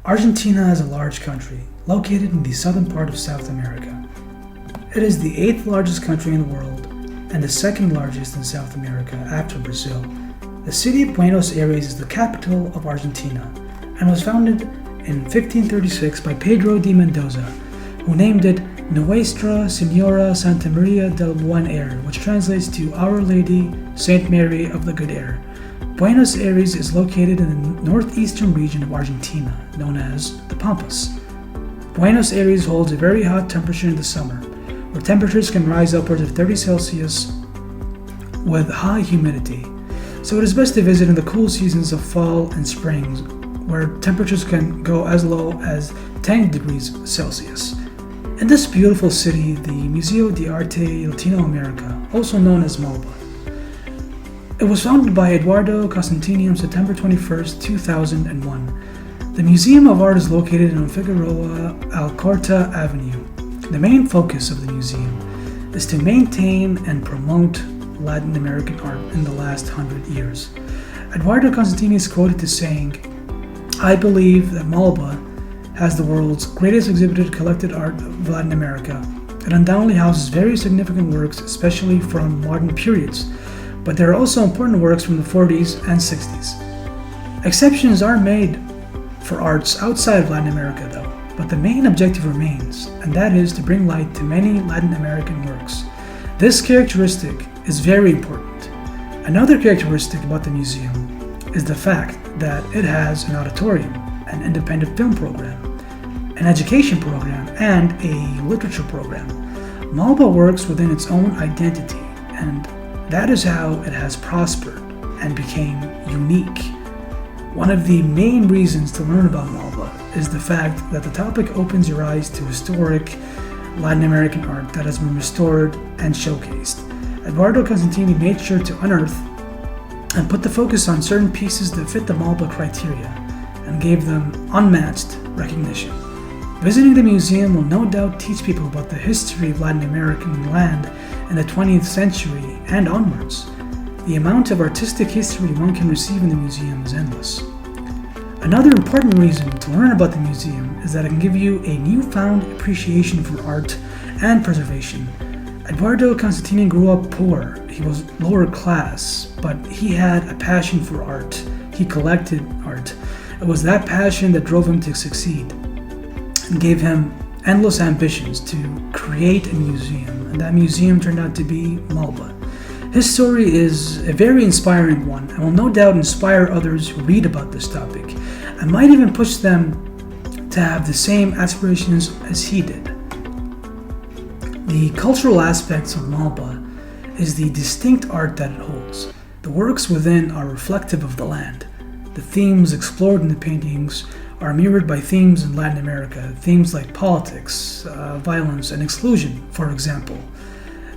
Argentina is a large country located in the southern part of South America. It is the 8th largest country in the world and the second largest in South America after Brazil. The city of Buenos Aires is the capital of Argentina and was founded in 1536 by Pedro de Mendoza, who named it Nuestra Señora Santa Maria del Buen Air, which translates to Our Lady Saint Mary of the Good Air. Buenos Aires is located in the northeastern region of Argentina, known as the Pampas. Buenos Aires holds a very hot temperature in the summer, where temperatures can rise upwards of 30 Celsius with high humidity. So it is best to visit in the cool seasons of fall and spring, where temperatures can go as low as 10 degrees Celsius. In this beautiful city, the Museo de Arte Latinoamericano, also known as MALBA. It was founded by Eduardo Constantini on September 21, 2001. The Museum of Art is located on Figueroa Alcorta Avenue. The main focus of the museum is to maintain and promote Latin American art in the last 100 years. Eduardo Constantini is quoted as saying, "I believe that MALBA has the world's greatest exhibited collected art of Latin America. It undoubtedly houses very significant works, especially from modern periods, but there are also important works from the 40s and 60s. Exceptions are made for arts outside of Latin America though, but the main objective remains, and that is to bring light to many Latin American works. This characteristic is very important. Another characteristic about the museum is the fact that it has an auditorium, an independent film program, an education program, and a literature program. MALBA works within its own identity, and that is how it has prospered and became unique. One of the main reasons to learn about MALBA is the fact that the topic opens your eyes to historic Latin American art that has been restored and showcased. Eduardo Constantini made sure to unearth and put the focus on certain pieces that fit the MALBA criteria and gave them unmatched recognition. Visiting the museum will no doubt teach people about the history of Latin American land in the 20th century and onwards. The amount of artistic history one can receive in the museum is endless. Another important reason to learn about the museum is that it can give you a newfound appreciation for art and preservation. Eduardo Constantini grew up poor. He was lower class, but he had a passion for art. He collected art. It was that passion that drove him to succeed and gave him endless ambitions to create a museum, and that museum turned out to be MALBA. His story is a very inspiring one and will no doubt inspire others who read about this topic and might even push them to have the same aspirations as he did. The cultural aspects of MALBA is the distinct art that it holds. The works within are reflective of the land. The themes explored in the paintings are mirrored by themes in Latin America, themes like politics, violence, and exclusion, for example.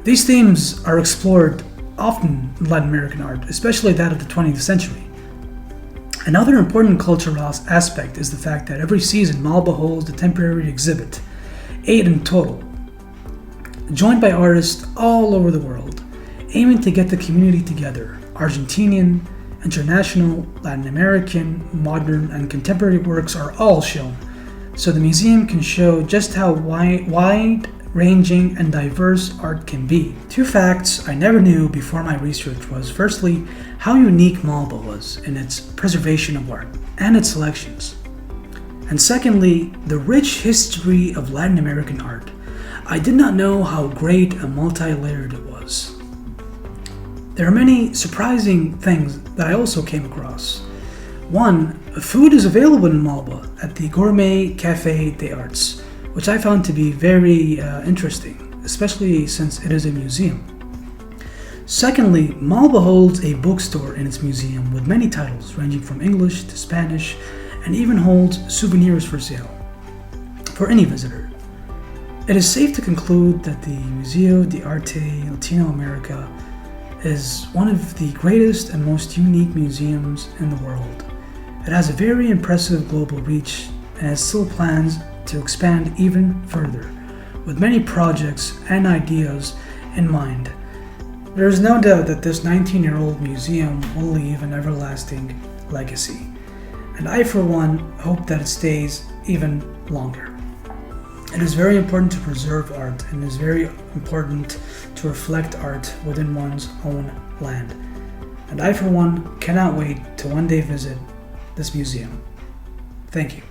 These themes are explored often in Latin American art, especially that of the 20th century. Another important cultural aspect is the fact that every season MALBA holds a temporary exhibit, 8 in total, joined by artists all over the world, aiming to get the community together. Argentinian, international, Latin American, modern, and contemporary works are all shown, so the museum can show just how wide-ranging and diverse art can be. 2 facts I never knew before my research was, firstly, how unique MALBA was in its preservation of art and its selections, and secondly, the rich history of Latin American art. I did not know how great and multi-layered it was. There are many surprising things that I also came across. One, food is available in MALBA at the Gourmet Café des Arts, which I found to be very interesting, especially since it is a museum. Secondly, MALBA holds a bookstore in its museum with many titles ranging from English to Spanish, and even holds souvenirs for sale for any visitor. It is safe to conclude that the Museo de Arte Latinoamerica is one of the greatest and most unique museums in the world. It has a very impressive global reach and has still plans to expand even further, with many projects and ideas in mind. There is no doubt that this 19-year-old museum will leave an everlasting legacy. And I, for one, hope that it stays even longer. It is very important to preserve art, and it is very important to reflect art within one's own land. And I, for one, cannot wait to one day visit this museum. Thank you.